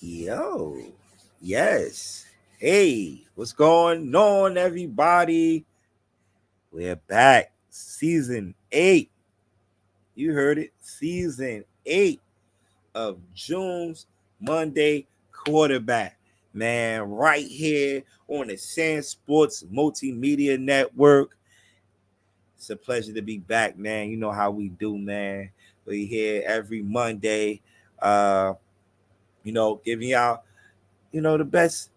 Yo, yes. Hey, what's going on, everybody? We're back. Season 8. You heard it. Season 8 of June's Monday Quarterback. Man, right here on the SamzSportz Multimedia Network. It's a pleasure to be back, man. You know how we do, man. We here every Monday, giving y'all the best,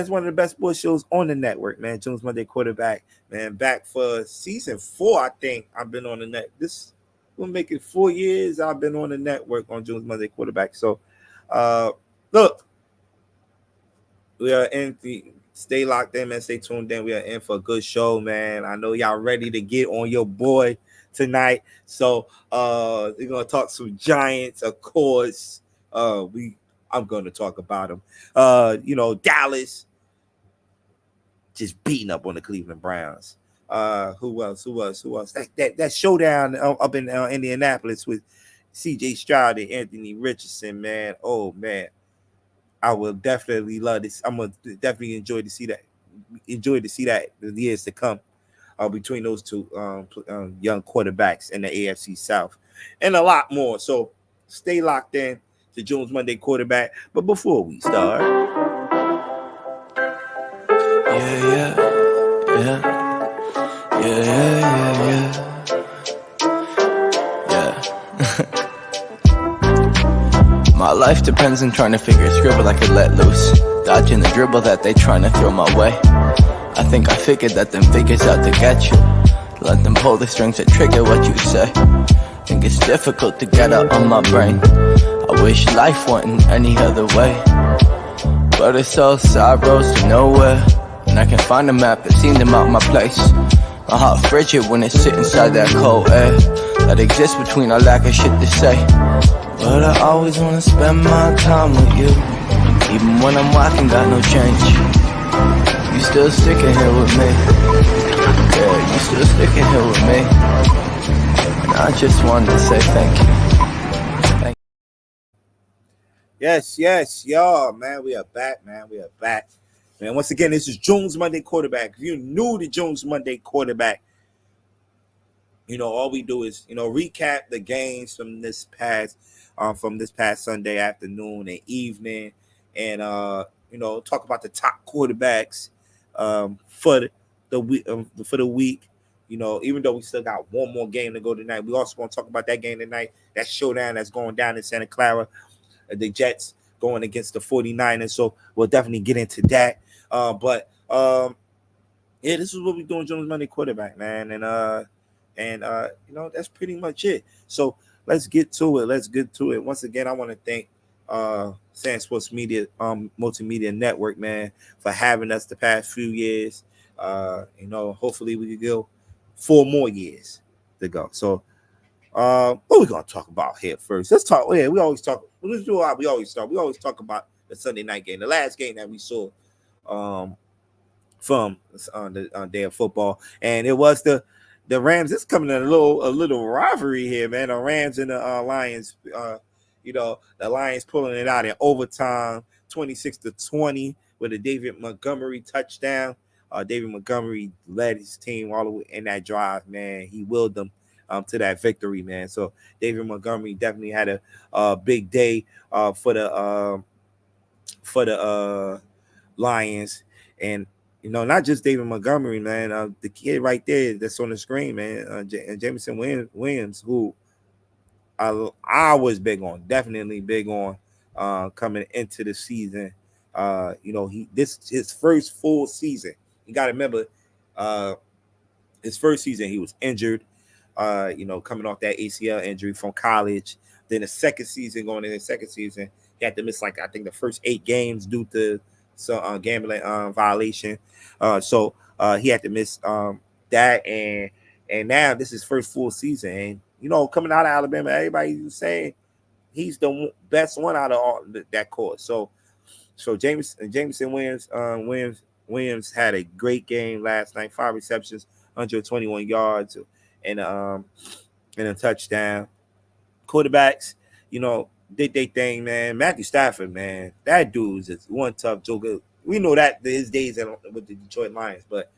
one of the best sports shows on the network, man. Jones Monday Quarterback, man, back for season 4. I think I've been on the net. This will make it 4 years. I've been on the network on Jones Monday Quarterback. So, look, we are in. Stay locked in, man. Stay tuned in. We are in for a good show, man. I know y'all ready to get on your boy tonight. So, we're gonna talk some Giants, of course. I'm going to talk about them. Dallas just beating up on the Cleveland Browns. Who else? That showdown up in Indianapolis with C.J. Stroud and Anthony Richardson, man. Oh man, I will definitely love this. I'm gonna definitely enjoy to see that. Enjoy to see that in the years to come between those two young quarterbacks in the AFC South, and a lot more. So stay locked in to Jones Monday Quarterback. But before we start, My life depends on trying to figure a scribble I could let loose, dodging the dribble that they trying to throw my way. I think I figured that them figures out to get you. Let them pull the strings that trigger what you say. Think it's difficult to get out on my brain. I wish life went in any other way, but it's all side roads to nowhere, and I can't find a map that seemed to mark my place. My heart frigid when it sit inside that cold air that exists between our lack of shit to say. But I always wanna spend my time with you, even when I'm walking, got no change. You still sticking here with me, yeah, you still sticking here with me. And I just wanted to say thank you. yes, y'all, man. We are back, man. We are back, man. Once again, this is Jones Monday Quarterback. If you're new to Jones Monday Quarterback, all we do is recap the games from this past Sunday afternoon and evening, and talk about the top quarterbacks for the week. Even though we still got one more game to go tonight, we also want to talk about that game tonight, that showdown that's going down in Santa Clara, the Jets going against the 49ers. So we'll definitely get into that. This is what we're doing, Jones Monday Quarterback, man, and that's pretty much it. So let's get to it. Once again, I want to thank SamzSportz Media Multimedia Network, man, for having us the past few years. Hopefully we can go 4 more years to go. So what we gonna talk about here first? Let's talk. Yeah, we always talk. Let's do what we always start. We always talk about the Sunday night game, the last game that we saw from the day of football, and it was the Rams. It's coming in a little rivalry here, man. The Rams and the Lions. The Lions pulling it out in overtime, 26-20, with a David Montgomery touchdown. David Montgomery led his team all the way in that drive, man. He willed them to that victory, man. So David Montgomery definitely had a big day for the Lions, and not just David Montgomery, man. The kid right there that's on the screen, man, Jameson Williams, who I was definitely big on coming into the season. This his first full season. You got to remember, his first season he was injured. Coming off that ACL injury from college. Then going into the second season, he had to miss I think the first 8 games due to some gambling violation. So he had to miss that, and now this is his first full season. And coming out of Alabama, everybody was saying he's the best one out of all that course. So Jameson Williams had a great game last night. 5 receptions, 121 yards, and a touchdown. Quarterbacks, did they thing, man. Matthew Stafford, man, that dude's just one tough joker. We know that his days with the Detroit Lions, but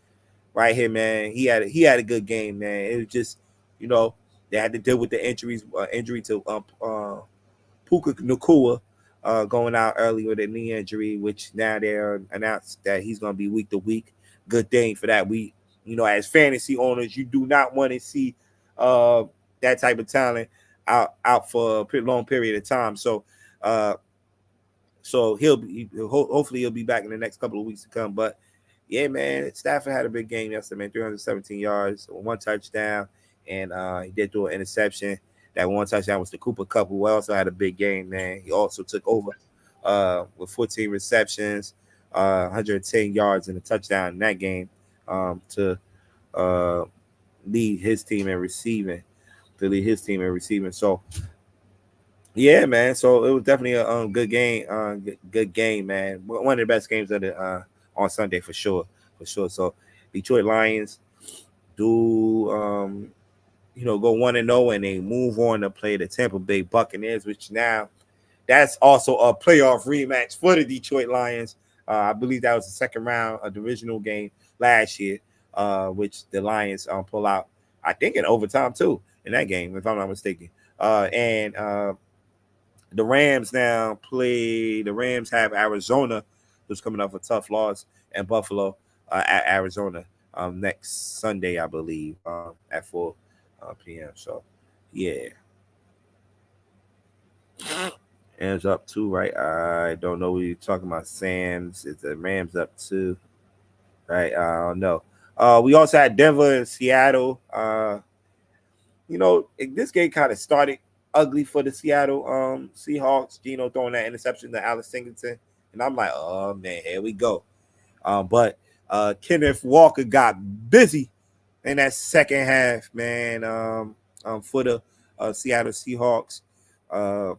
right here, man, he had a good game, man. It was just, you know, they had to deal with the injury to Puka Nakua going out early with a knee injury, which now they're announced that he's going to be week to week. Good thing for that. We, as fantasy owners, you do not want to see uh, that type of talent out for a long period of time. Uh, so hopefully he'll be back in the next couple of weeks to come. But yeah, man, Stafford had a big game yesterday, man. 317 yards, one touchdown, and he did throw an interception. That one touchdown was the Cooper Cup, who also had a big game, man. He also took over with 14 receptions, 110 yards, and a touchdown in that game to uh, lead his team in receiving. So yeah, man. So it was definitely a good game. Good game, man. One of the best games of the on Sunday for sure. So Detroit Lions do go 1-0, and they move on to play the Tampa Bay Buccaneers, which now that's also a playoff rematch for the Detroit Lions. I believe that was the second round, a divisional game last year, which the Lions pull out, I think, in overtime too in that game, if I'm not mistaken. And the Rams now play. The Rams have Arizona, who's coming off a tough loss, and Buffalo at Arizona next Sunday, I believe, at 4 p.m. So, yeah. Rams up 2, right? I don't know what you're talking about. Sam's. Is the Rams up 2? Right? I don't know. We also had Denver and Seattle. This game kind of started ugly for the Seattle Seahawks. Geno throwing that interception to Alex Singleton, and I'm like, oh man, here we go. But Kenneth Walker got busy in that second half, man. For the Seattle Seahawks. Let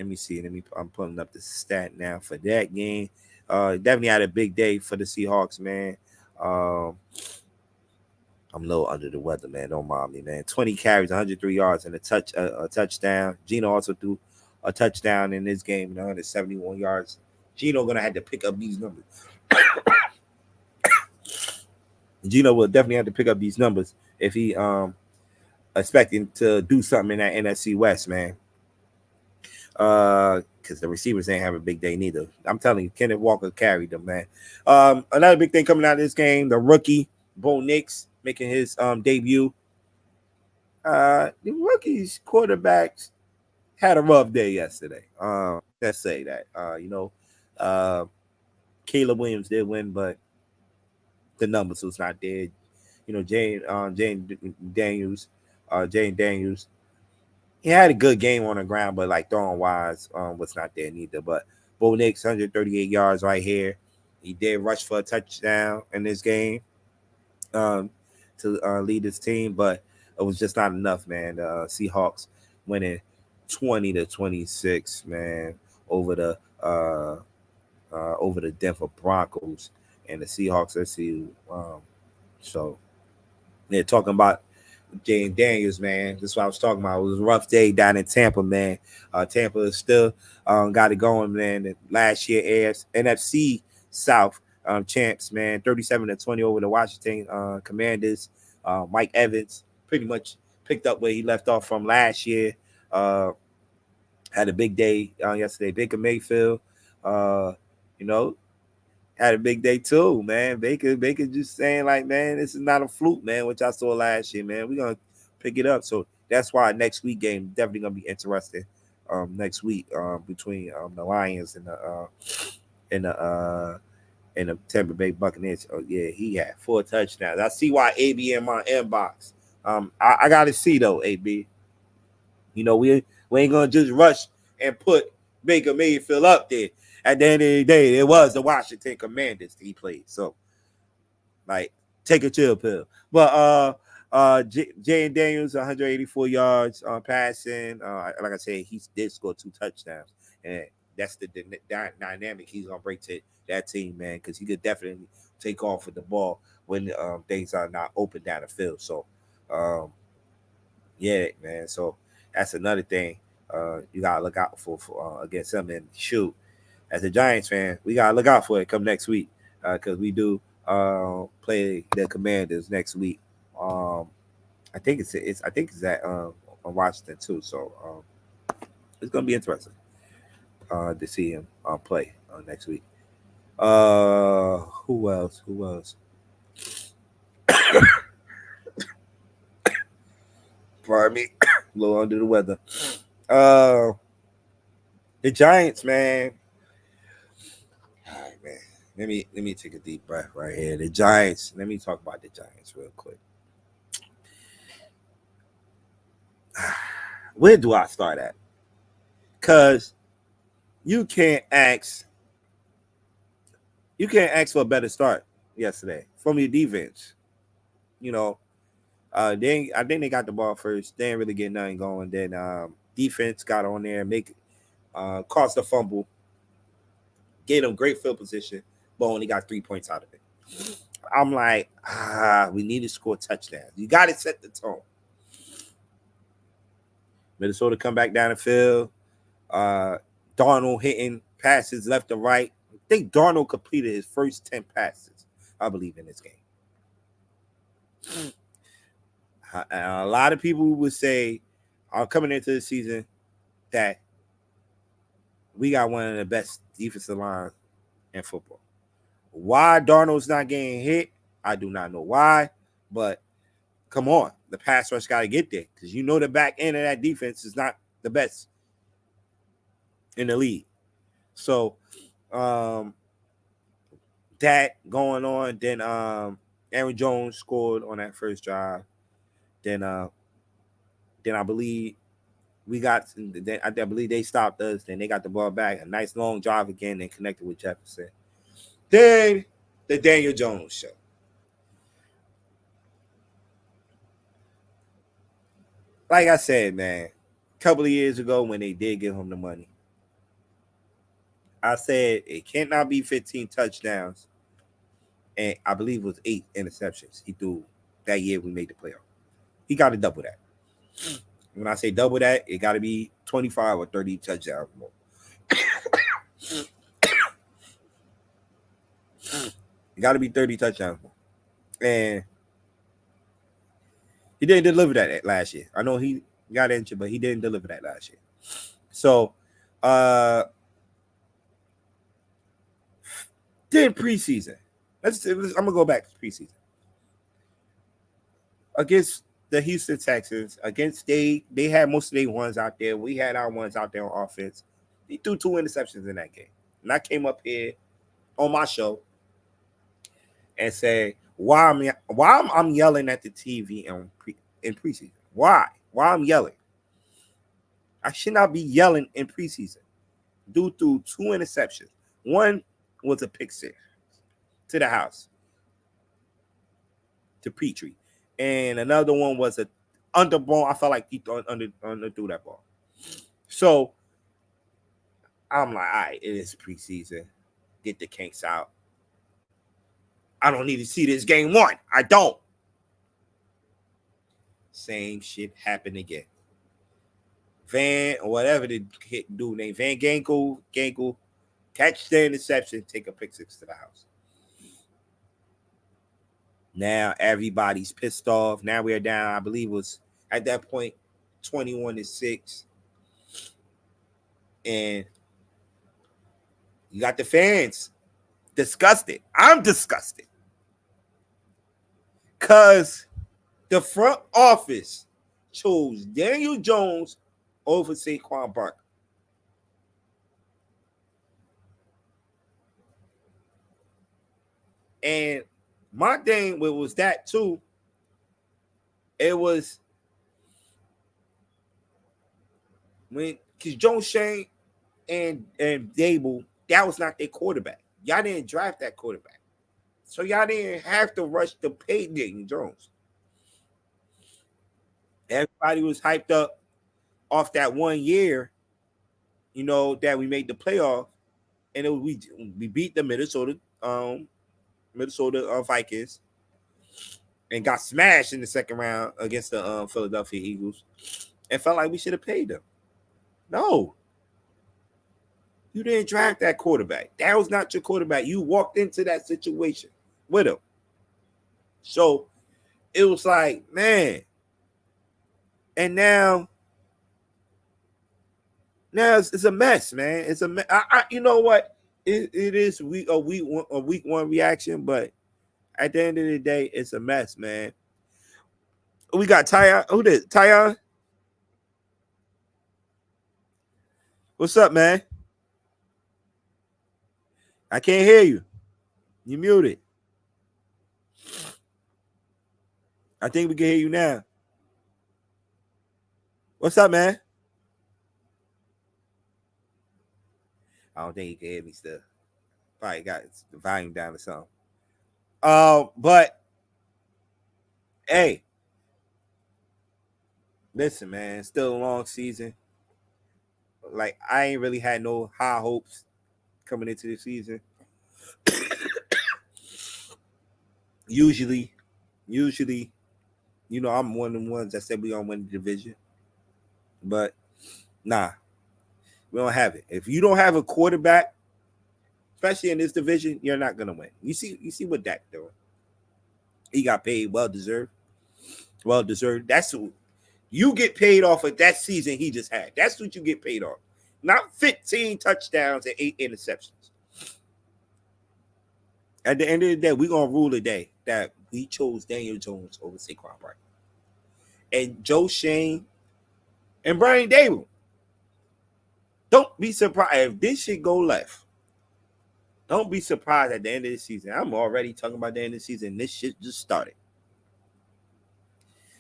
me see. I'm pulling up the stat now for that game. Definitely had a big day for the Seahawks, man. I'm a little under the weather, man. Don't mind me, man. 20 carries, 103 yards, and a touchdown. Geno also threw a touchdown in this game, 171 yards. Geno gonna have to pick up these numbers. Geno will definitely have to pick up these numbers if he expecting to do something in that NFC West, man. Because the receivers ain't have a big day neither. I'm telling you, Kenneth Walker carried them, man. Another big thing coming out of this game, the rookie Bo Nix making his debut. The rookies quarterbacks had a rough day yesterday. Let's say that. Caleb Williams did win, but the numbers was not there. Jane Daniels, he had a good game on the ground, but like throwing wise was not there neither. But Bo Nix, 138 yards right here. He did rush for a touchdown in this game to lead his team, but it was just not enough, man. The Seahawks winning 20-26, man, over the Denver Broncos and the Seahawks. Let's see. So they're talking about Jane Daniels, man. That's what I was talking about. It was a rough day down in Tampa, man. Tampa is still got it going, man. Last year, NFC South champs, man. 37-20 over the Washington Commanders. Mike Evans pretty much picked up where he left off from last year. Had a big day yesterday. Baker Mayfield, had a big day too, man. Baker just saying like, man, this is not a fluke, man, which I saw last year, man. We're gonna pick it up. So that's why next week game definitely gonna be interesting. Next week between the Lions and the Tampa Bay Buccaneers. Oh yeah, he had 4 touchdowns. I see why AB in my inbox. I gotta see though, AB. We ain't gonna just rush and put Baker Mayfield up there. At the end of the day, it was the Washington Commanders he played. So, like, take a chill pill. But Jane Daniels, 184 yards passing. Like I said, he did score 2 touchdowns, and that's the dynamic he's gonna bring to that team, man. Because he could definitely take off with the ball when things are not open down the field. So, yeah, man. So that's another thing. you gotta look out for against them. And shoot, as a Giants fan, we gotta look out for it come next week because we do play the Commanders next week. I think it's at Washington too. So it's gonna be interesting to see him play next week. Who else? Who else? Pardon me, a little under the weather. Uh, the Giants, man. All right, man. Let me take a deep breath right here. The Giants. Let me talk about the Giants real quick. Where do I start at? Cause you can't ask for a better start yesterday from your defense. You know, I think they got the ball first. They didn't really get nothing going. Then defense got on there, caused a fumble, gave them great field position, but only got 3 points out of it. I'm like, we need to score touchdowns. You got to set the tone. Minnesota come back down the field. Darnold hitting passes left and right. I think Darnold completed his first 10 passes, I believe, in this game. A lot of people would say, coming into the season, that we got one of the best defensive lines in football. Why Darnold's not getting hit, I do not know why, but come on, the pass rush got to get there because you know the back end of that defense is not the best in the league. So that going on, then Aaron Jones scored on that first drive. Then I believe I believe they stopped us. Then they got the ball back. A nice long drive again and connected with Jefferson. Then the Daniel Jones show. Like I said, man, a couple of years ago when they did give him the money, I said it cannot be 15 touchdowns. And I believe it was 8 interceptions he threw that year we made the playoff. He got to double that. When I say double that, it got to be 25 or 30 touchdowns more. It got to be 30 touchdowns more. And he didn't deliver that last year. I know he got injured, but he didn't deliver that last year. So, then preseason. I'm going to go back to preseason. Against the Houston Texans, they had most of their ones out there. We had our ones out there on offense. He threw 2 interceptions in that game. And I came up here on my show and said, why I'm yelling at the TV in preseason. Why I'm yelling? I should not be yelling in preseason. Dude threw 2 interceptions. One was a pick six to the house, to Petrie. And another one was a underball. I felt like he threw that ball. So I'm like, all right, it is preseason. Get the kinks out. I don't need to see this game 1. I don't. Same shit happened again. Van, or whatever the dude named Van Gankle, catch the interception, take a pick six to the house. Now everybody's pissed off. Now we're down, I believe it was at that point 21-6. And you got the fans disgusted. I'm disgusted. Because the front office chose Daniel Jones over Saquon Barkley. And my thing was that too. It was because Joe Shane and Dable, that was not their quarterback. Y'all didn't draft that quarterback. So y'all didn't have to rush to pay Daniel Jones. Everybody was hyped up off that 1 year, that we made the playoff, and we beat the Minnesota Vikings and got smashed in the second round against the Philadelphia Eagles, and felt like we should have paid them. No, you didn't draft that quarterback. That was not your quarterback. You walked into that situation with him. So it was like, man. And now it's a mess, man. It's a mess. You know what? It is a week one reaction, but at the end of the day, it's a mess, man. We got Tyon. Who did Tyon? What's up, man? I can't hear you. You muted. I think we can hear you now. What's up, man? I don't think he can hear me still. Probably got the volume down or something. But hey, listen, man, still a long season. Like I ain't really had no high hopes coming into the season. usually, I'm one of the ones that said we gonna win the division. But nah, we don't have it. If you don't have a quarterback, especially in this division, you're not gonna win. You see what Dak doing. He got paid, well deserved. Well deserved. That's what you get paid off of that season he just had. That's what you get paid off. Not 15 touchdowns and 8 interceptions. At the end of the day, we're gonna rule the day that we chose Daniel Jones over Saquon Barkley. And Joe Shane and Brian Dable. Don't be surprised if this shit go left. Don't be surprised at the end of the season. I'm already talking about the end of the season. This shit just started.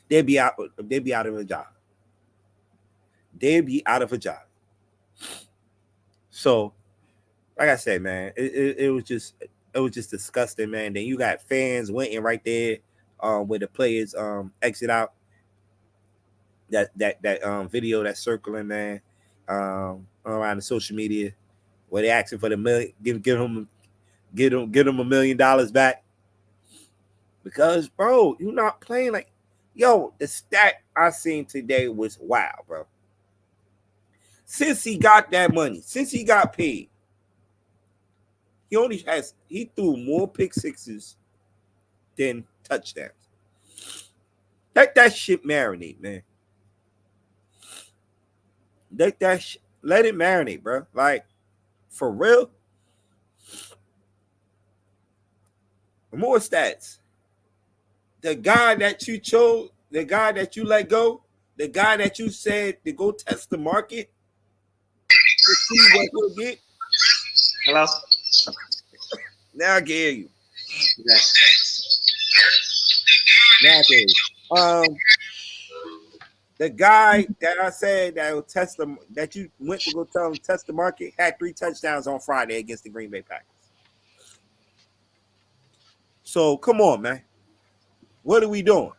They'd be out of a job. They'd be out of a job. So, like I said, man, it was just disgusting, man. Then you got fans waiting right there where the players exit out. That video that's circling, man, around the social media where they asking for the million, give them $1 million back. Because, bro, you're not playing like, yo, the stat I seen today was wow, bro. Since he got that money, since he got paid, he threw more pick sixes than touchdowns. Let that shit marinate, man. Let it marinate, bro. Like, for real. More stats. The guy that you chose, the guy that you let go, the guy that you said to go test the market to see what he'll get. Hello? Now I can hear you. Yes. Now I can hear you. The guy that I said that will test them, that you went to go tell him to test the market, had 3 touchdowns on Friday against the Green Bay Packers. So come on, man. What are we doing?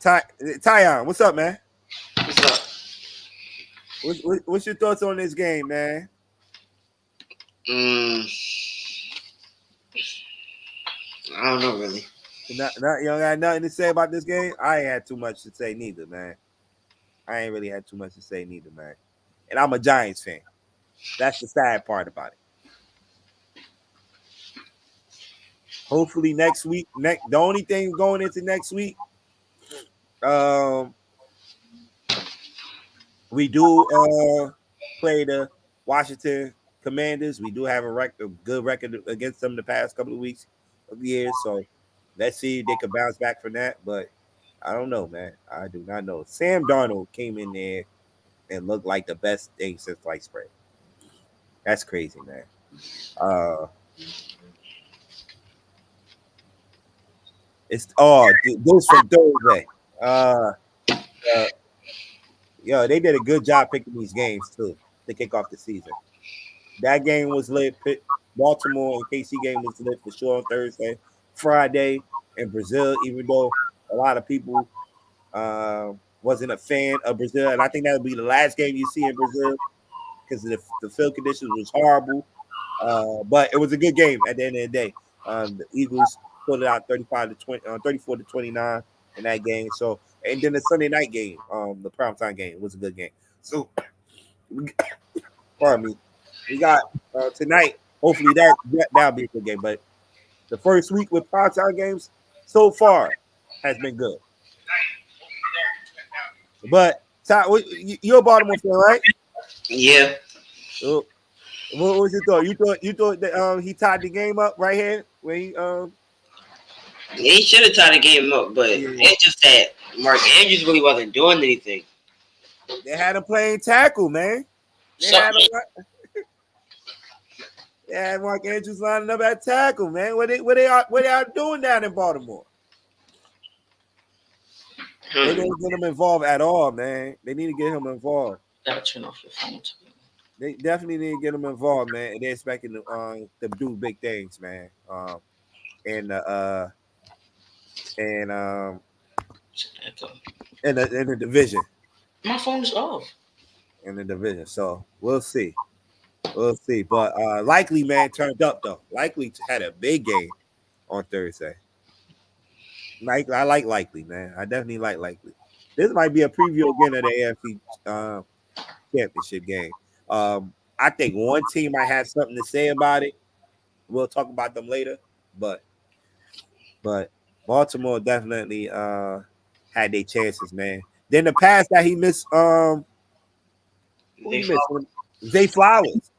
Tyon, what's up, man? What's up? What's your thoughts on this game, man? I don't know, really. You don't got nothing to say about this game? I ain't had too much to say neither, man. I ain't really had too much to say neither, man. And I'm a Giants fan. That's the sad part about it. Hopefully next week, the only thing going into next week, we do play the Washington Commanders. We do have a good record against them the past couple of weeks of the year. So let's see if they can bounce back from that. But I don't know, man. I do not know. Sam Darnold came in there and looked like the best thing since sliced bread. That's crazy, man. It's those from Thursday. Yo, they did a good job picking these games too to kick off the season. That game was lit. Baltimore and KC game was lit for sure on Thursday. Friday in Brazil, even though a lot of people wasn't a fan of Brazil, and I think that would be the last game you see in Brazil because the field conditions was horrible. But it was a good game at the end of the day. The Eagles pulled it out 34 to 29 in that game. So And then the Sunday night game, the primetime game was a good game. So, pardon me, we got tonight. Hopefully that'll be a good game. But the first week with primetime games so far has been good. But Ty, you're a Baltimore fan, right? Yeah. Oh, what was your thought? You thought that he tied the game up right here when He should have tied the game up, but yeah. it's just that Mark Andrews really wasn't doing anything. They had him playing tackle, man. They had Mark Andrews lining up at tackle, man. What they are doing down in Baltimore? They didn't get him involved at all, man. They need to get him involved. Gotta turn off your phone too. They definitely need to get him involved, man. And they're expecting to do big things, man. In the division. My phone is off. In the division, so we'll see. We'll see. But Likely, man, turned up though. Likely had a big game on Thursday. I like Likely, man. I definitely like Likely. This might be a preview again of the AFC championship game. I think one team might have something to say about it. We'll talk about them later. But Baltimore definitely had their chances, man. Then the pass that he missed, Zay Flowers.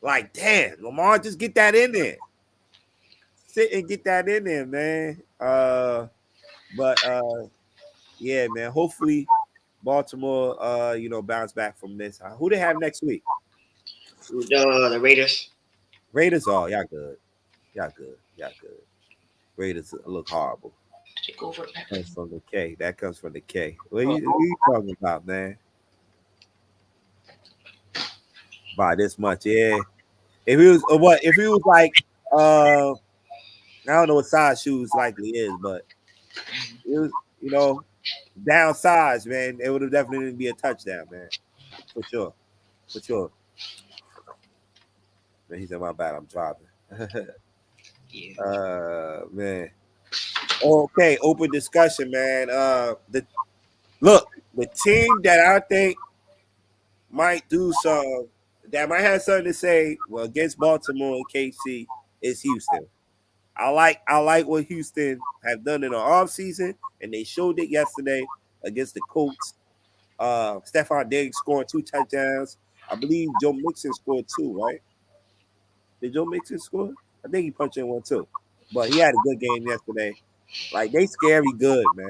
Like, damn, Lamar, just get that in there. Sit and get that in there, man. Yeah, man. Hopefully, Baltimore, bounce back from this. Who they have next week? The Raiders. Raiders. Oh, y'all good. Y'all good. Raiders look horrible. Take over. That comes from the K. What are you talking about, man? By this much, yeah. If he was like, I don't know what size shoes Likely is, but it was, downsized, man. It would have definitely be a touchdown, man, for sure. Man, he said, "My bad, I'm driving." Yeah. Man. Okay, open discussion, man. The team that I think might do some. That might have something to say against Baltimore and KC is Houston. I like what Houston have done in the offseason, and they showed it yesterday against the Colts. Stephon Diggs scored 2 touchdowns. I believe Joe Mixon scored 2, right? Did Joe Mixon score? I think he punched in 1 too. But he had a good game yesterday. Like, they scary good, man.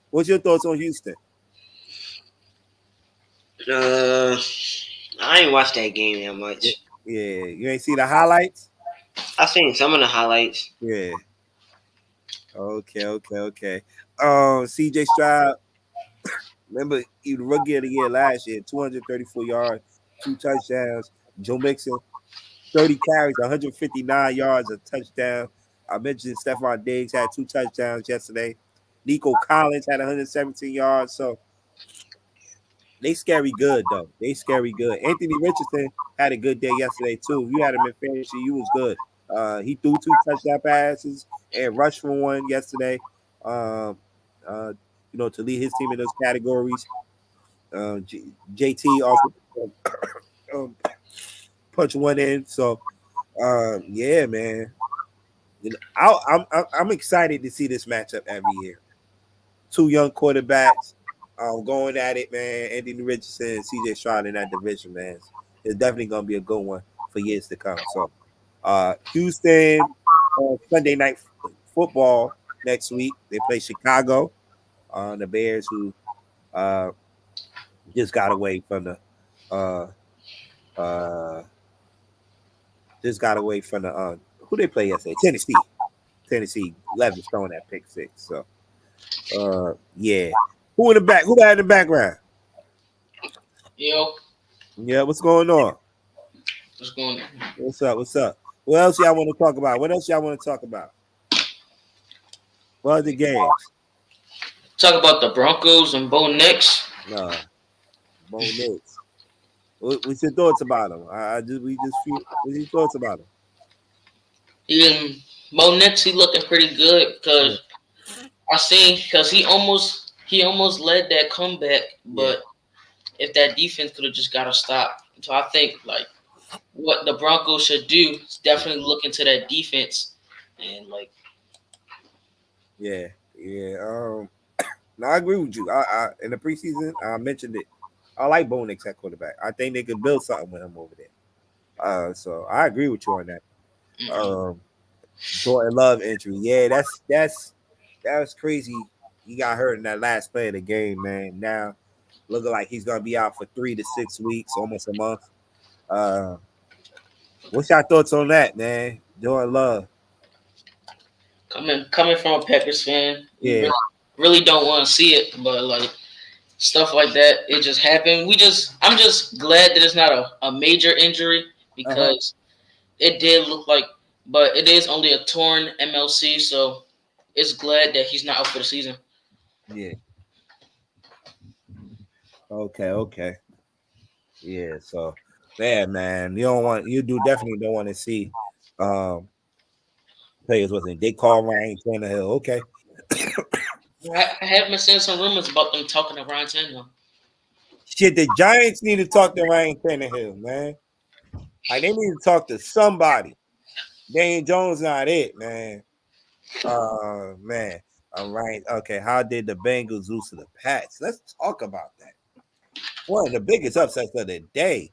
What's your thoughts on Houston? I ain't watched that game that much. Yeah, you ain't see the highlights? I seen some of the highlights. Yeah. Okay. CJ Stroud, remember he was rookie of the year last year, 234 yards, 2 touchdowns. Joe Mixon, 30 carries, 159 yards, a touchdown. I mentioned Stephon Diggs had 2 touchdowns yesterday. Nico Collins had 117 yards. So they scary good, though. Anthony Richardson had a good day yesterday, too. If you had him in fantasy, you was good. He threw 2 touchdown passes and rushed for 1 yesterday. To lead his team in those categories. JT also punched 1 in. So, yeah, man. I'm excited to see this matchup every year. 2 young quarterbacks going at it, man. Anthony Richardson and CJ Stroud in that division, man. It's definitely going to be a good one for years to come. So, Houston Sunday night football next week. They play Chicago. The Bears, who just got away from the who they play yesterday? Tennessee 11 throwing that pick 6. So yeah. Who had in the background? Yo. Yeah, what's going on? What's going on? What's up? What else y'all want to talk about? What other games? Talk about the Broncos and Bo Nix. Bo Nix. What's your thoughts about him? What's your thoughts about him? Bo Nix, he looking pretty good because he almost he almost led that comeback, Yeah. but if that defense could have just got to stop. So I think like what the Broncos should do is definitely look into that defense and like Yeah. No, I agree with you. I in the preseason, I mentioned it. I like Bo Nix at quarterback. I think they could build something with him over there. So I agree with you on that. Um, Jordan Love injury. Yeah, that was crazy. He got hurt in that last play of the game, man. Now looking like he's gonna be out for 3 to 6 weeks, almost a month. Uh, what's your thoughts on that, man? Jordan Love. coming from a Packers fan, you Yeah. really don't want to see it, but like stuff like that, it just happened. I'm just glad that it's not a major injury Uh-huh. because it did look like, but it is only a torn MLC, so it's glad that he's not out for the season. Yeah. Okay. Yeah. So, man, you definitely don't want to see um players wasn't they call Ryan Tannehill. Okay. I have been seeing some rumors about them talking to Ryan Tannehill. Shit, the Giants need to talk to Ryan Tannehill, man. Like they need to talk to somebody. Daniel Jones not it, man. Man. All right. Okay. How did the Bengals lose to the Pats? Let's talk about that. One of the biggest upsets of the day,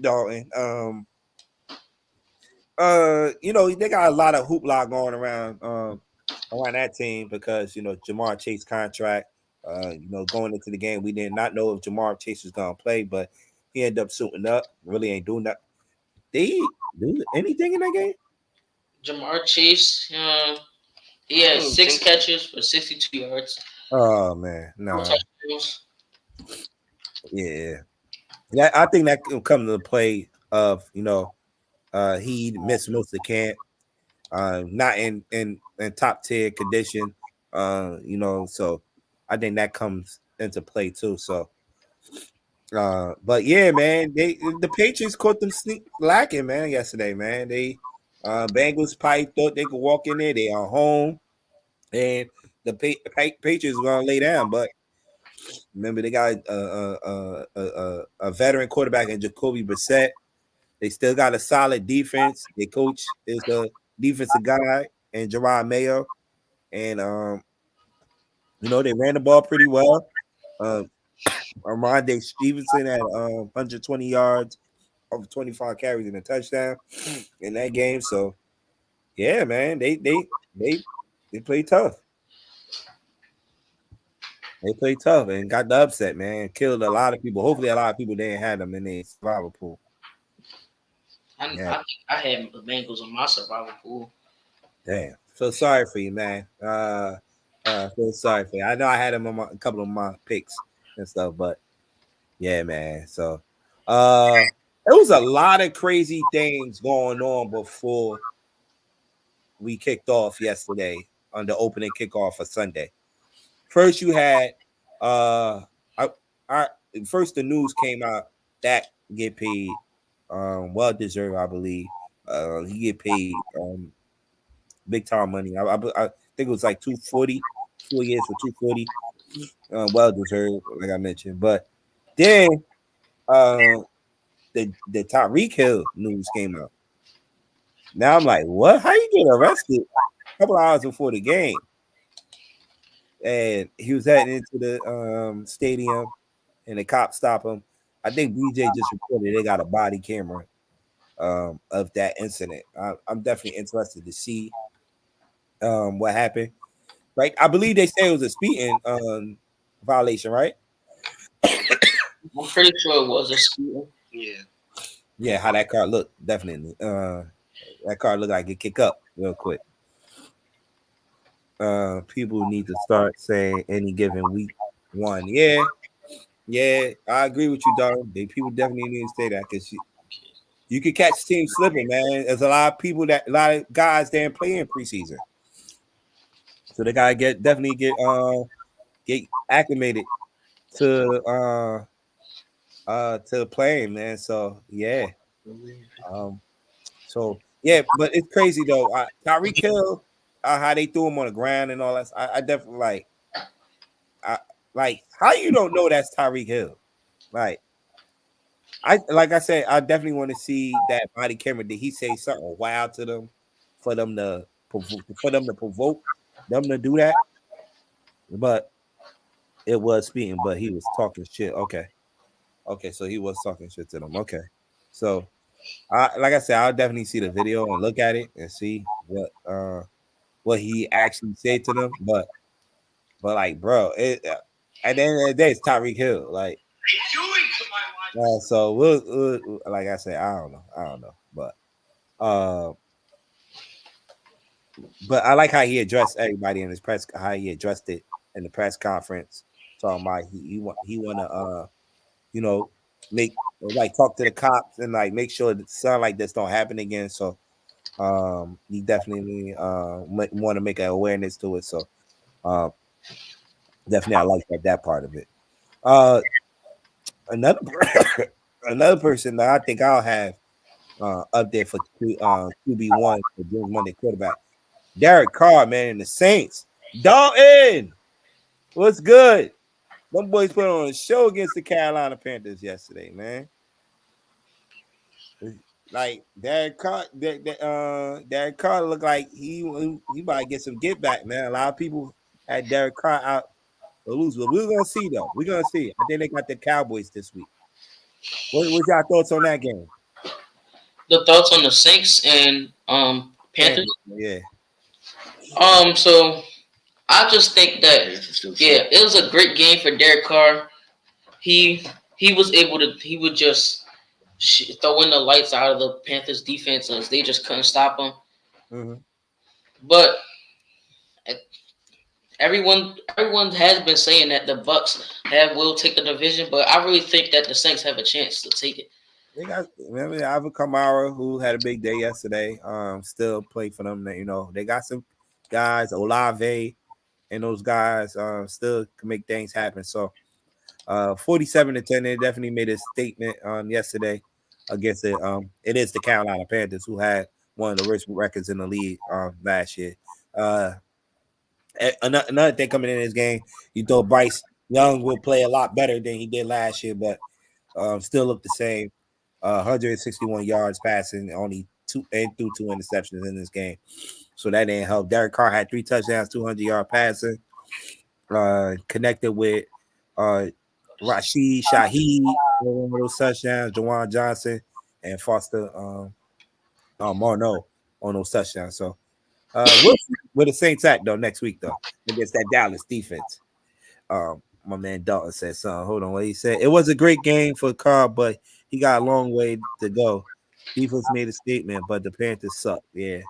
Dalton. They got a lot of hoopla going around that team because Jamar Chase contract. Going into the game, we did not know if Jamar Chase was gonna play, but he ended up suiting up. Really ain't doing that. They do anything in that game? Jamar Chase, he had 6 catches for 62 yards. Oh man, No nah, touchdowns. yeah. I think that will come to the play of he missed most of the camp, not in top tier condition, so I think that comes into play too. So, but yeah, man, the Patriots caught them lacking, man, yesterday, man. They Bengals probably thought they could walk in there. They are home, and the Patriots were gonna lay down, but remember they got a veteran quarterback in Jacoby Brissett. They still got a solid defense. Their coach is the defensive guy and Jerod Mayo, and they ran the ball pretty well. Um, Armando Stevenson had 120 yards, over 25 carries and a touchdown in that game. So yeah, man, they played tough. They played tough and got the upset, man. Killed a lot of people. Hopefully, a lot of people didn't have them in their survival pool. Yeah, I had the Bengals on my survival pool. damn. Feel sorry for you, man. Feel sorry for you. I know I had them on a couple of my picks and stuff, but yeah, man. So, it was a lot of crazy things going on before we kicked off yesterday on the opening kickoff for Sunday. First, you had I, I first the news came out that get paid, well deserved, I believe. He get paid big time money. I think it was like 240, 4 years for 240. Well deserved, like I mentioned. But then the Tyreek Hill news came out. Now I'm like, what? How you get arrested a couple hours before the game? And he was heading into the stadium, and the cops stop him. I think BJ just reported they got a body camera of that incident. I'm definitely interested to see what happened. Right, I believe they say it was a speeding violation, right? I'm pretty sure it was a school. Yeah. Yeah, how that car looked, definitely. That car looked like it kick up real quick. People need to start saying any given week one. Yeah, I agree with you, dog. People definitely need to say that because you could catch teams slipping, man. There's a lot of guys that play in preseason, so they gotta definitely get acclimated to playing, man. So yeah, um, so yeah, but it's crazy though. Tyreek Hill, how they threw him on the ground and all that. I definitely like. Like, how you don't know that's Tyreek Hill? Like, I said, I definitely want to see that body camera. Did he say something wild to them for them to provoke them to do that? But it was speeding, but he was talking shit. Okay, so he was talking shit to them. Okay, so like I said, I'll definitely see the video and look at it and see what he actually said to them. But like, bro, at the end of the day, it's Tyreek Hill. Like, so we'll like I said, I don't know, uh, but I like how he addressed everybody in his press, how he addressed it in the press conference, talking about he want to you know make like talk to the cops and like make sure that something like this don't happen again. So he definitely want to make an awareness to it. So uh, definitely I like that part of it. Uh, another another person that I think I'll have up there for QB1 for June Monday quarterback, Derek Carr, man, and the Saints. Dalton, what's good? Them boys put on a show against the Carolina Panthers yesterday, man. Like Derek Carr, Derek Carr looked like he might get some get back, man. A lot of people had Derek Carr out or lose, but we're gonna see though. We're gonna see. I think they got the Cowboys this week. What's your thoughts on that game? The thoughts on the Saints and Panthers. Yeah. So I just think that it was a great game for Derek Carr. He was able to. He would just throwing the lights out of the Panthers defense as they just couldn't stop him. Mm-hmm. But everyone has been saying that the Bucks will take the division, but I really think that the Saints have a chance to take it. They got remember Alvin Kamara, who had a big day yesterday. Still play for them. You know, they got some guys, Olave, and those guys still can make things happen. So 47-10, they definitely made a statement yesterday against it is the Carolina Panthers, who had one of the worst records in the league last year. Another thing coming in this game, you thought Bryce Young will play a lot better than he did last year, but still look the same. 161 yards passing, only two interceptions in this game. So that didn't help. Derek Carr had 3 touchdowns, 200-yard passing. Connected with Rashid Shaheed, one of those touchdowns, Jawan Johnson, and Foster Marno on those touchdowns. So where the Saints at though next week though against that Dallas defense. My man Dalton said something. Hold on, what he said. It was a great game for Carr, but he got a long way to go. Defense made a statement, but the Panthers suck. Yeah,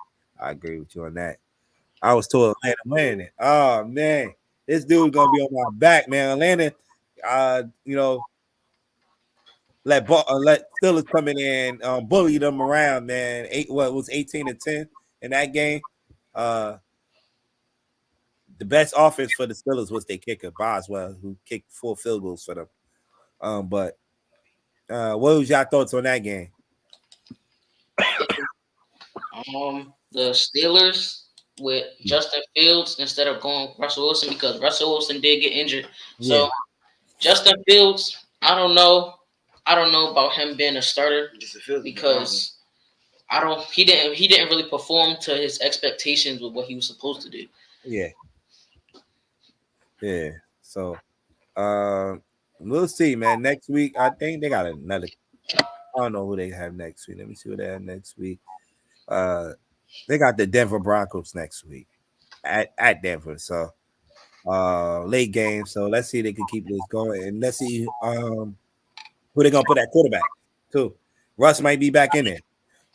I agree with you on that. I was told Atlanta winning it. Oh man, this dude's gonna be on my back, man. Atlanta, let Steelers come in and bully them around, man. What was 18-10 in that game? The best offense for the Steelers was their kicker, Boswell, who kicked 4 field goals for them. But what was y'all thoughts on that game? The Steelers with Justin Fields instead of going Russell Wilson because Russell Wilson did get injured. So Yeah. Justin Fields, I don't know about him being a starter because he didn't really perform to his expectations with what he was supposed to do. Yeah. So we'll see, man. Next week, I think they got another. I don't know who they have next week. Let me see what they have next week. They got the Denver Broncos next week at Denver. So late game. So let's see if they can keep this going. And let's see who they gonna put at quarterback too. Russ might be back in there.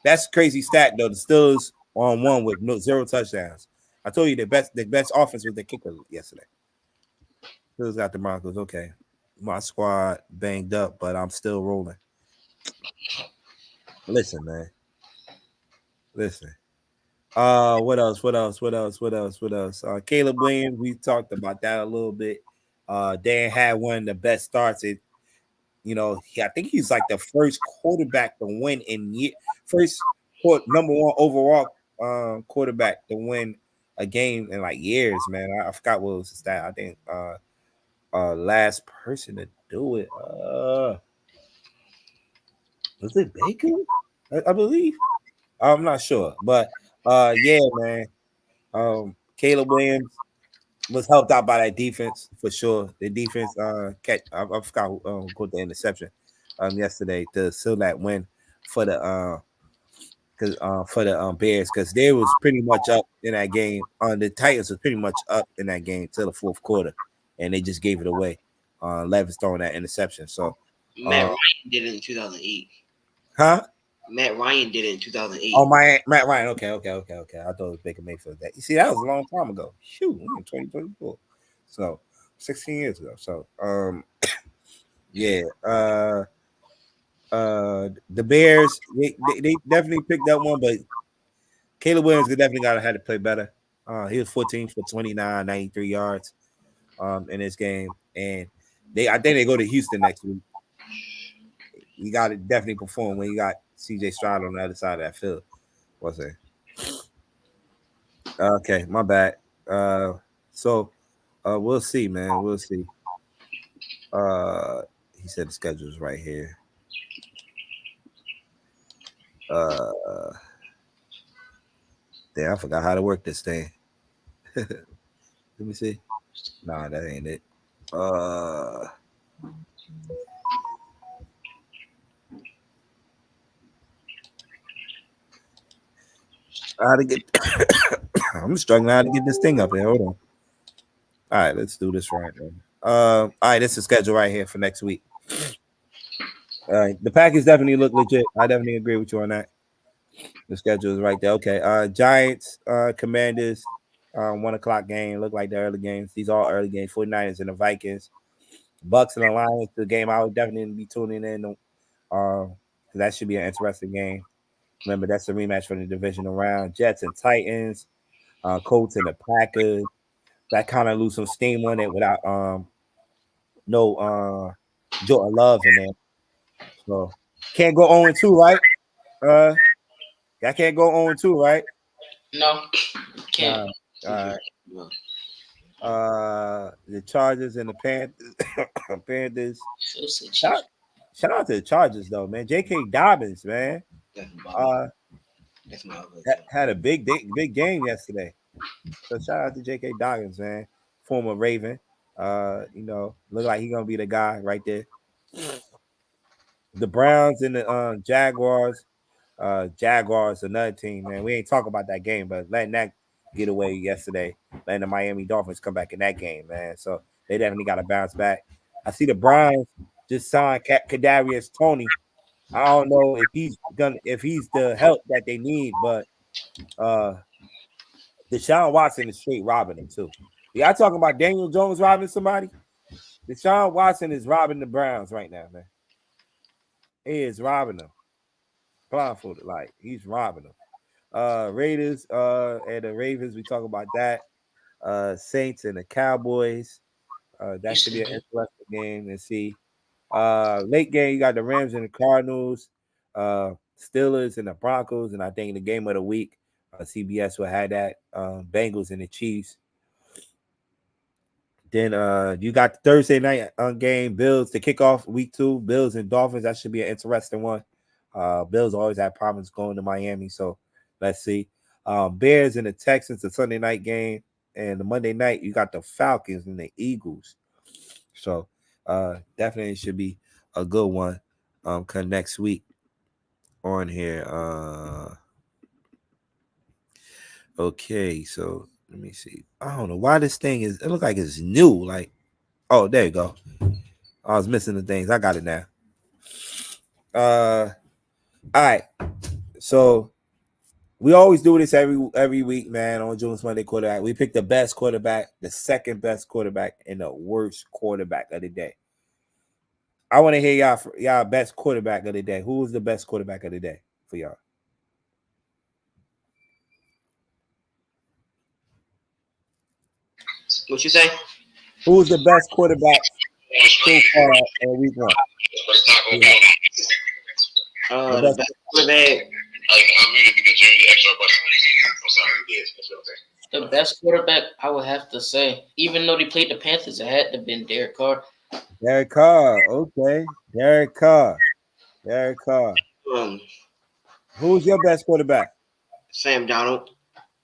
That's a crazy stat though. The Steelers on 1 with 0 touchdowns. I told you the best offense was the kicker yesterday. Steelers got the Broncos. Okay. My squad banged up, but I'm still rolling. Listen, man. Listen. What else? Caleb Williams, we talked about that a little bit. Dan had one of the best starts. I think he's like the first quarterback to win number 1 overall quarterback to win a game in like years, man. I forgot what was the stat. I think Last person to do it. Was it Baker? I believe. I'm not sure, but yeah, man. Caleb Williams was helped out by that defense for sure. The defense catch I forgot who caught the interception yesterday to seal that win for the Bears, because they was pretty much up in that game. The Titans was pretty much up in that game till the fourth quarter, and they just gave it away. Levis throwing that interception. So Matt Ryan did it in 2008. huh? Matt Ryan did it in 2008. Oh, Matt Ryan. Okay. I thought it was Baker Mayfield. That you see, that was a long time ago. Shoot, we're in 2024. So 16 years ago. So yeah. The Bears, they definitely picked up one, but Caleb Williams definitely had to play better. He was 14 for 29, 93 yards in this game. And I think they go to Houston next week. You got to definitely perform when you got CJ Stroud on the other side of that field. What's it? Okay, my bad. So we'll see, man. We'll see. He said the schedule's right here. Damn, I forgot how to work this thing. Let me see. Nah, that ain't it. How to get I'm struggling how to get this thing up here. Hold on. All right, let's do this right now. All right, this is the schedule right here for next week. All right, the Packers definitely look legit. I definitely agree with you on that. The schedule is right there. Okay. Giants, Commanders, 1:00 game. Look like the early games. These are all early games. 49ers and the Vikings. Bucks and the Lions, the game I would definitely be tuning in. That should be an interesting game. Remember, that's a rematch for the divisional round. Jets and Titans, Colts and the Packers. That kind of lose some steam on it without no Jordan Love in there. So can't go 0-2, right? I can't go 0-2, right? No, can't. All right. The Chargers and the Panthers. Shout out to the Chargers though, man. J.K. Dobbins, man. Had a big game yesterday. So shout out to J.K. Dobbins, man. Former Raven. Look like he's gonna be the guy right there. The Browns and the Jaguars. Jaguars, another team, man. We ain't talking about that game, but letting that get away yesterday, letting the Miami Dolphins come back in that game, man. So they definitely got to bounce back. I see the Browns just signed Kadarius Toney. I don't know if he's the help that they need, but Deshaun Watson is straight robbing him too. Y'all talking about Daniel Jones robbing somebody? Deshaun Watson is robbing the Browns right now, man. He is robbing them. Blindfolded, like he's robbing them. Raiders and the Ravens, we talk about that. Saints and the Cowboys. That should be an interesting game and see. Late game, you got the Rams and the Cardinals, Steelers and the Broncos, and I think the game of the week, CBS will have that. Bengals and the Chiefs. Then you got the Thursday night game, Bills to kick off week 2, Bills and Dolphins. That should be an interesting one. Bills always have problems going to Miami, so let's see. Bears and the Texans, the Sunday night game, and the Monday night you got the Falcons and the Eagles. So definitely should be a good one come next week on here. Okay, so let me see. I don't know why this thing it looks like it's new. Like, oh, there you go. I was missing the things. I got it now. All right. So we always do this every week, man, on June's Monday Quarterback. We pick the best quarterback, the second best quarterback, and the worst quarterback of the day. I want to hear y'all best quarterback of the day. Who was the best quarterback of the day for y'all? What you say? Who's the best quarterback so far in week 1? Yeah. The best quarterback. I'm muted because you're the extra button. I'm sorry, yes, that's what I'm saying. The best quarterback, I would have to say, even though they played the Panthers, it had to have been Derek Carr. Derek Carr. Okay. Derek Carr. Derek Carr. Um, Who's your best quarterback? Sam Donald.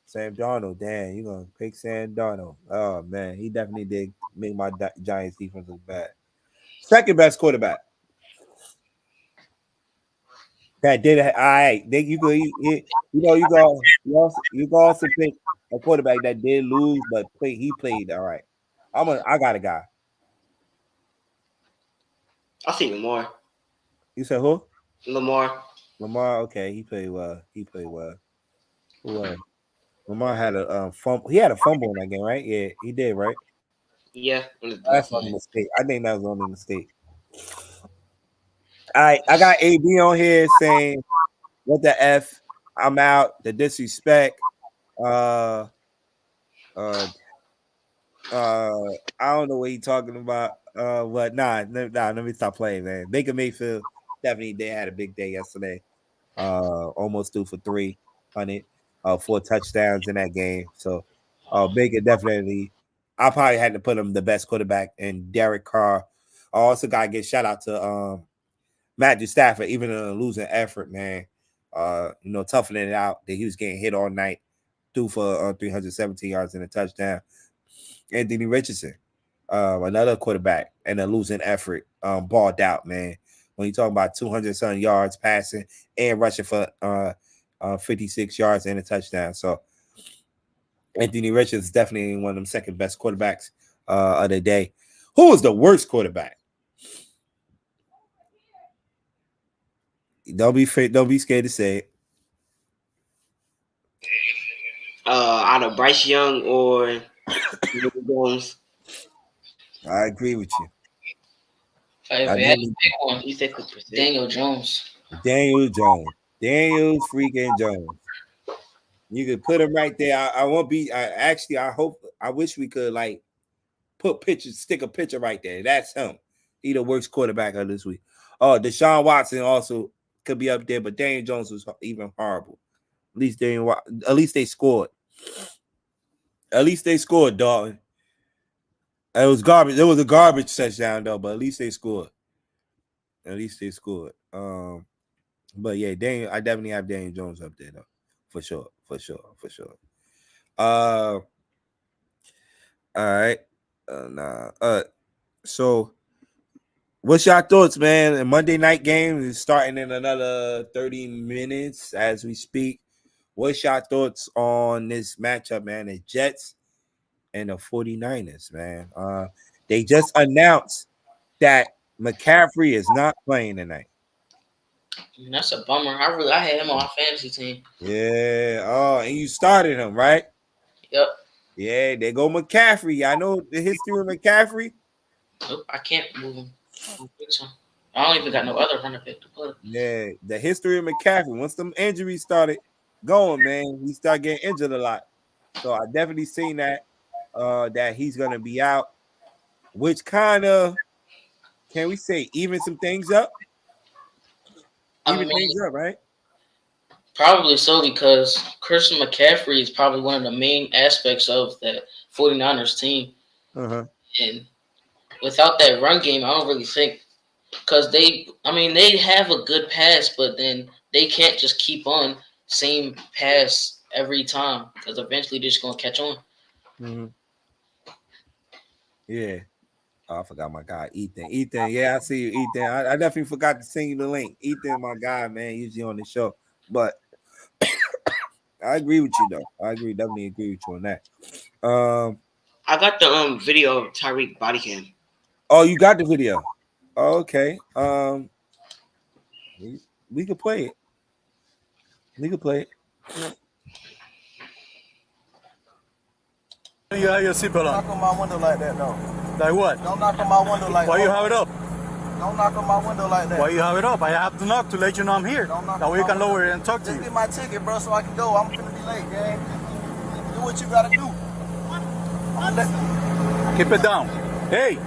Sam Darnold. Damn, you gonna pick Sam Darnold? Oh man, he definitely did make my Giants defense look bad. Second best quarterback. That did it. All right. Then you go. You know you go. You go also pick a quarterback that did lose, but he played all right. I got a guy. I think Lamar. You said who? Lamar. Lamar. Okay, he played well. He played well. Who Lamar had a fumble. He had a fumble in that game, right? Yeah, he did, right? Yeah. That's the only mistake. I think that was the only mistake. All right, I got AB on here saying, "What the f? I'm out. The disrespect. I don't know what he talking about. But let me stop playing, man. Baker Mayfield definitely they had a big day yesterday. Almost threw for 300, 4 touchdowns in that game. So, Baker definitely. I probably had to put him the best quarterback in Derek Carr. I also got to give shout out to Matthew Stafford, even in a losing effort, man. Toughening it out that he was getting hit all night, threw for 317 yards and a touchdown. Anthony Richardson, another quarterback in a losing effort, balled out, man. When you talk about 200-something yards passing and rushing for 56 yards and a touchdown. So Anthony Richardson is definitely one of them second best quarterbacks of the day. Who was the worst quarterback? Don't be scared to say it. Either Bryce Young or Jones. I agree with you. If I had to pick one, You said Daniel Jones. Daniel freaking Jones. You could put him right there. I won't be. I wish we could like stick a picture right there. That's him. He the worst quarterback of this week. Oh, Deshaun Watson also could be up there, but Daniel Jones was even horrible. At least they scored. At least they scored, Dalton. It was garbage. It was a garbage touchdown though, but at least they scored. But yeah, I definitely have Daniel Jones up there though, for sure. All right. So what's your thoughts, man? The Monday night game is starting in another 30 minutes as we speak. What's your thoughts on this matchup, man? The Jets and the 49ers, man. They just announced that McCaffrey is not playing tonight. That's a bummer. I had him on my fantasy team. Yeah. Oh, and you started him, right? Yep. Yeah, they go McCaffrey. I know the history of McCaffrey. Nope, I can't move him. I don't even got no other running back to put. Yeah, the history of McCaffrey. Once them injuries started going, man, he started getting injured a lot. So I definitely seen that he's gonna be out, which kind of, can we say, even some things up? Things up, right? Probably so, because Christian McCaffrey is probably one of the main aspects of that 49ers team. Uh-huh. And without that run game, I don't really think, because they have a good pass, but then they can't just keep on same pass every time, because eventually they're just going to catch on. Mm-hmm. Yeah. Oh, I forgot my guy, Ethan. Ethan, yeah, I see you, Ethan. I definitely forgot to send you the link. Ethan, my guy, man, usually on the show. But I agree with you, though. Definitely agree with you on that. I got the video of Tyreek body cam. Oh, you got the video? Oh, okay. We could play it. You have your seatbelt on. Don't knock on my window like that, though. Like what? Don't knock on my window like that. Why you have it up? Don't knock on my window like that. Why you have it up? I have to knock to let you know I'm here. That way you can lower it and talk to Just you. get my ticket, bro, so I can go. I'm finna be late, gang. Do what you gotta do. Keep it down. Hey!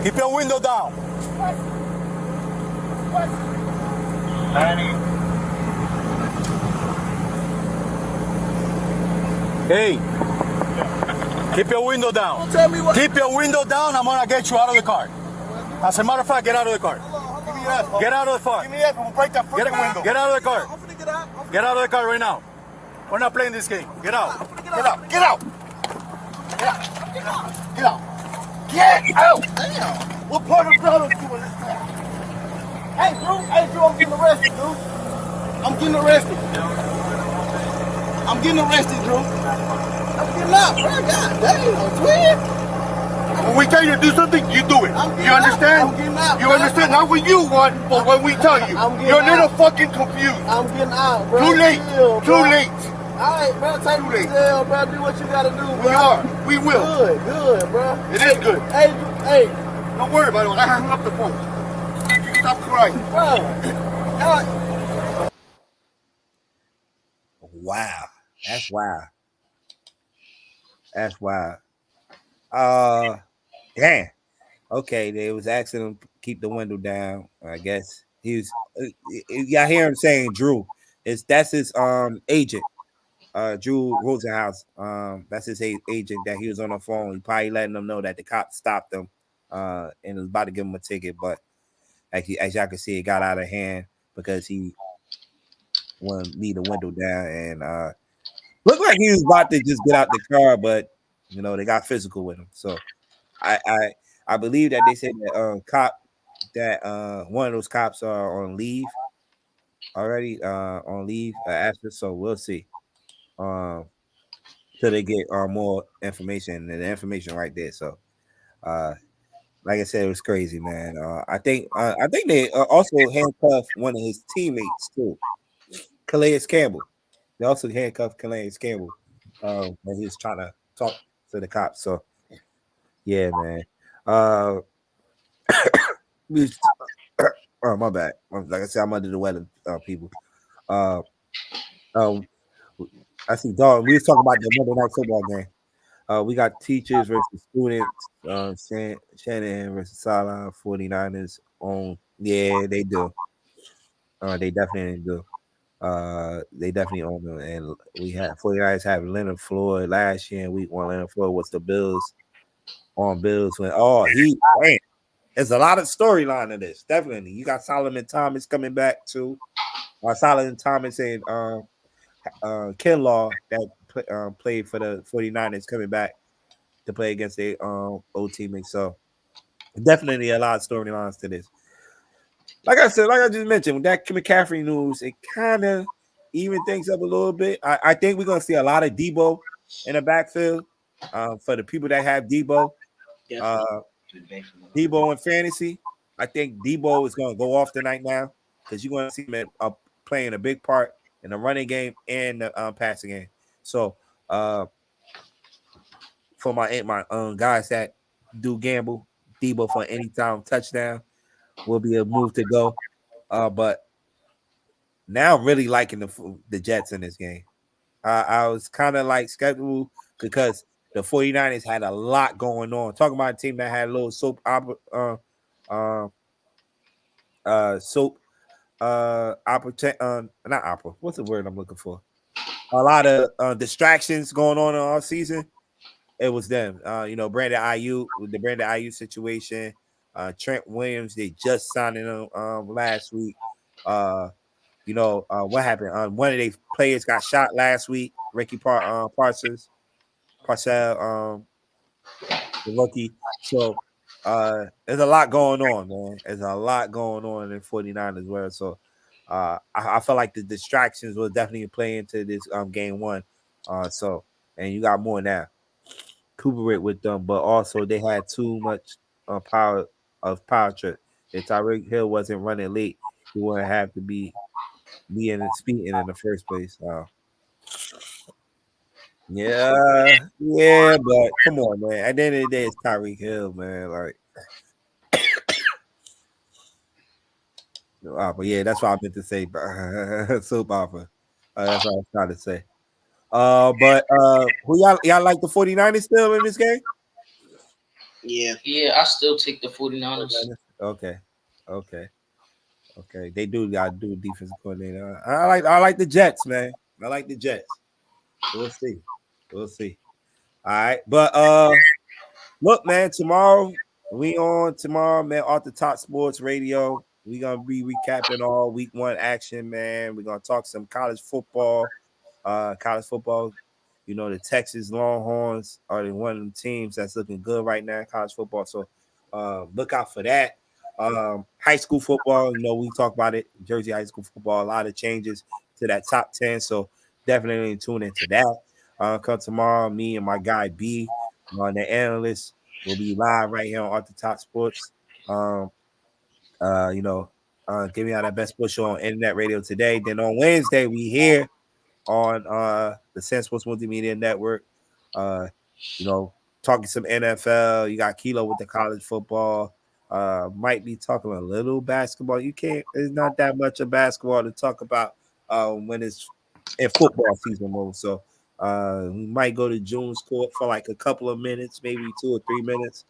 Keep your window down. Hey, keep your window down. Don't tell me what. Keep your window down. I'm gonna get you out of the car. As a matter of fact, get out of the car. Give me your ass. Get out of the car. Give me your ass. I'm gonna break that fucking window. Get out of the car. I'm finna get out. Get out of the car right now. We're not playing this game. Get out. Get out. Get out. Get out. Get out. Get out. Get out. Damn. What part of Brother's doing this time? Hey, Drew. Hey, Drew. I'm getting arrested, Drew. I'm getting arrested. I'm getting arrested, Drew. I'm getting out, bro. God damn, twin. When we tell you to do something, you do it. You understand? I'm getting out, You bro. understand? Not when you want, but when we tell you. I'm getting You're a little out. fucking confused. I'm getting out, bro. Too late. Chill, Too bro. late. All right, bro. Take me to jail, bro. Do what you gotta do, bro. We are. We will. Good, bro. It is good. Hey, hey, Don't worry about it. I hung up the phone. You stop crying. bro. Wow. That's wild. That's wild. Damn. Okay, they was asking him to keep the window down. I guess he was. Y'all hear him saying Drew. That's his agent. Drew Rosenhaus. That's his agent that he was on the phone. He probably letting them know that the cops stopped him and was about to give him a ticket, but as y'all can see, it got out of hand because he wanted to leave the window down and looked like he was about to just get out the car, but you know they got physical with him. So I believe that they said that one of those cops are on leave already on leave after, so we'll see. Till they get more information, and the information right there. So like I said, it was crazy, man. I think they also handcuffed one of his teammates too, Calais Campbell. They also handcuffed Calais Campbell when he was trying to talk to the cops. So yeah, man. Oh, my bad. Like I said, I'm under the weather, people. I see Dog. We was talking about the Monday night football game. We got teachers versus students. Shannon versus Salah. 49ers on. Yeah, they do. They definitely do. They definitely own them. And we had 49ers have Leonard Floyd last year in week 1. Leonard Floyd was the Bills on Bills when man, there's a lot of storyline in this. Definitely. You got Solomon Thomas coming back too. Solomon Thomas and Kinlaw that played for the 49ers coming back to play against their old teammates. So definitely a lot of storylines to this. Like I said, like I just mentioned, with that McCaffrey news, it kind of even things up a little bit. I think we're gonna see a lot of Debo in the backfield for the people that have Debo. Debo in fantasy. I think Debo is gonna go off tonight now because you're gonna see him playing a big part in the running game and the passing game. So for my guys that do gamble, Debo for anytime touchdown will be a move to go. But now I'm really liking the Jets in this game. I was kind of like skeptical because the 49ers had a lot going on. Talking about a team that had a little soap opera, not opera. What's the word I'm looking for? A lot of distractions going on in our season. It was them. Brandon Ayuk with the Brandon Ayuk situation. Trent Williams, they just signed him last week. What happened? One of their players got shot last week. Ricky Parcell, the rookie. So there's a lot going on, man. There's a lot going on in 49 as well. So I felt like the distractions will definitely play into this game 1. And you got more now. Cooperate with them, but also they had too much power trip. If Tyreek Hill wasn't running late, he wouldn't have to be in the speeding in the first place. Yeah, but come on, man. At the end of the day, it's Tyreek Hill, man. Like, but yeah, that's what I meant to say. Soap opera. That's what I was trying to say. But who y'all like the 49ers still in this game? Yeah, I still take the 49ers. Okay. They gotta do defensive coordinator. I like the Jets, man. I like the Jets. We'll see. We'll see. All right, but look, man, tomorrow, man, off the Top Sports Radio. We gonna be recapping all week 1 action, man. We're gonna talk some college football. College football. You know, the Texas Longhorns are one of the teams that's looking good right now in college football. So look out for that. High school football, you know, we talk about it. Jersey high school football, a lot of changes to that top 10. So definitely tune into that. Come tomorrow, me and my guy B, the analyst, will be live right here on Off the Top Sports. You know, giving out that best sports show on internet radio today. Then on Wednesday, we here on the SamzSportz Multimedia Network. You know, talking some NFL. You got Kilo with the college football. Might be talking a little basketball. There's not that much of basketball to talk about when it's in football season mode. So we might go to June's court for like a couple of minutes, maybe 2 or 3 minutes.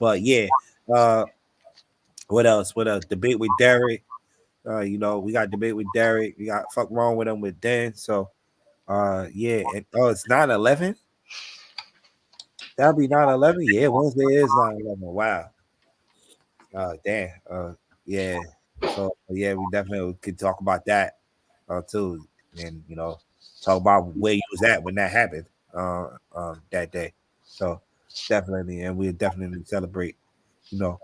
But yeah. What else? Debate with Derek. You know, we got debate with Derek. We got fuck wrong with him with Dan. So yeah. And, it's 9/11. That'll be 9/11. Yeah, Wednesday is 9/11. Wow. Damn. Yeah. So yeah, we definitely could talk about that too. And you know, talk about where you was at when that happened that day. So definitely, and we'll definitely celebrate, you know,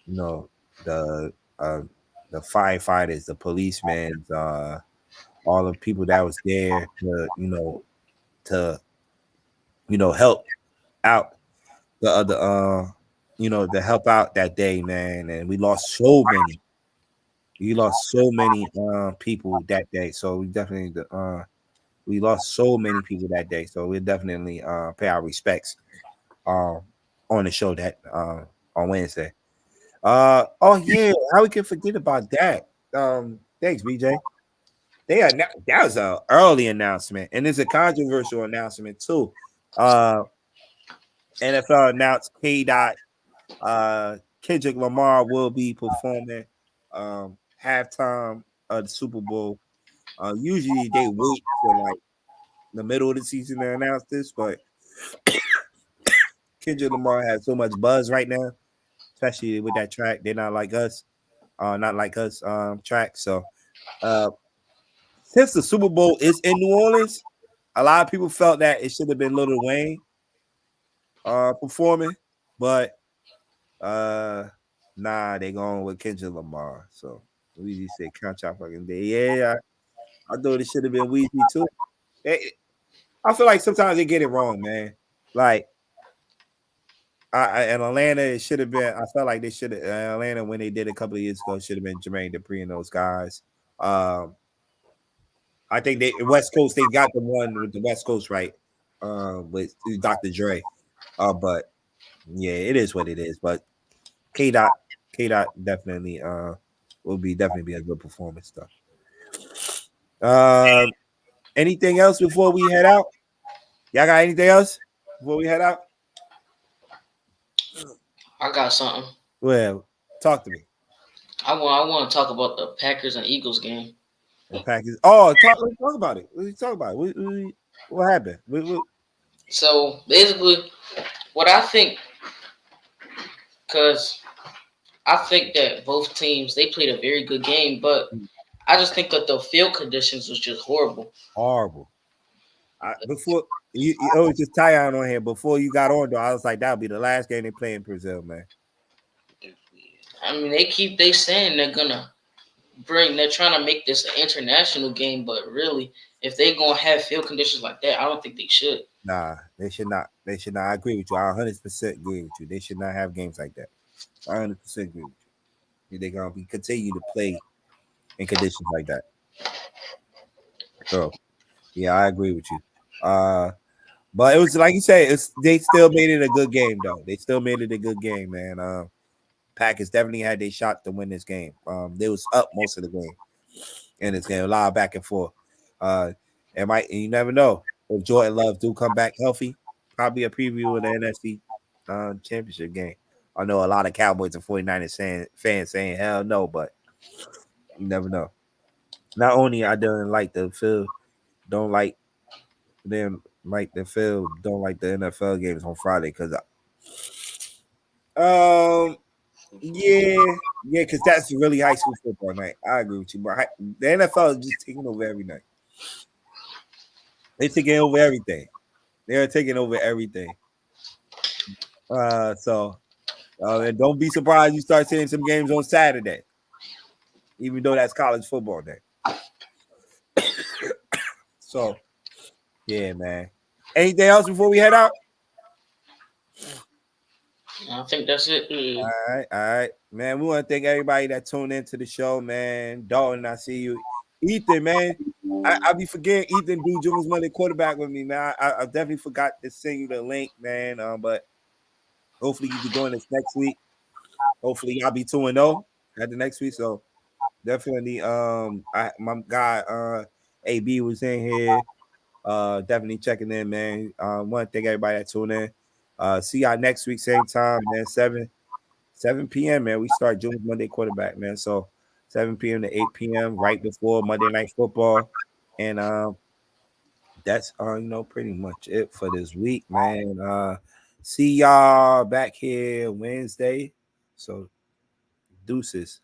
you know, the firefighters, the policemen, all the people that was there to help out the other to help out that day, man. And we lost so many. We lost so many people that day. So we lost so many people that day. So we definitely pay our respects on the show that on Wednesday. Oh yeah, how we can forget about that? Thanks, BJ. That was an early announcement, and it's a controversial announcement too. NFL announced Kendrick Lamar will be performing halftime of the Super Bowl. Usually they wait till like the middle of the season to announce this, but Kendrick Lamar has so much buzz right now, especially with that track. They're not like us track. So since the Super Bowl is in New Orleans, a lot of people felt that it should have been Lil Wayne performing, but nah, they going with Kendrick Lamar. So we just say count y'all fucking day. Yeah, I thought it should have been Weezy too. I feel like sometimes they get it wrong, man. Like in Atlanta, it should have been. I felt like they should have Atlanta when they did a couple of years ago. Should have been Jermaine Dupri and those guys. I think West Coast they got the one with the West Coast right with Dr. Dre. But yeah, it is what it is. But K Dot definitely will definitely be a good performance stuff. Anything else before we head out? Y'all got anything else before we head out? I got something. Well, talk to me. I want to talk about the Packers and Eagles game. The Packers. Oh, let's talk about it. What happened? So basically, what I think, because I think that both teams they played a very good game, but I just think that the field conditions was just horrible. Horrible. Before you always just tie on here. Before you got on, though, I was like, that'll be the last game they play in Brazil, man. I mean, they saying they're trying to make this an international game, but really, if they're gonna have field conditions like that, I don't think they should. Nah, they should not. I agree with you. I 100% agree with you. They should not have games like that. I 100% agree with you. They're gonna continue to play in conditions like that. So, yeah, I agree with you. But it was like you said, they still made it a good game, though. They still made it a good game, man. Packers definitely had their shot to win this game. They was up most of the game in this game, a lot of back and forth. You never know if Jordan Love do come back healthy. Probably a preview of the NFC championship game. I know a lot of Cowboys and 49ers fans saying hell no, but you never know. Not only I didn't like the don't like them like the Phil don't like the NFL games on Friday because yeah, because that's really high school football night. I agree with you, but the NFL is just taking over every night. They're taking over everything. They're taking over everything. And don't be surprised you start seeing some games on Saturday, even though that's college football day. So, yeah, man. Anything else before we head out? I think that's it. All right, man. We want to thank everybody that tuned into the show, man. Dalton, I see you. Ethan, man. I be forgetting Ethan do June's Monday quarterback with me, man. I definitely forgot to send you the link, man. But hopefully you can join us next week. Hopefully y'all be 2-0 at the next week. So definitely, my guy AB was in here. Definitely checking in, man. Want to thank everybody that tuned in. See y'all next week, same time, man. 7 p.m. man. We start June's Monday quarterback, man. So 7 p.m. to 8 p.m. right before Monday Night Football, and that's pretty much it for this week, man. See y'all back here Wednesday. So deuces.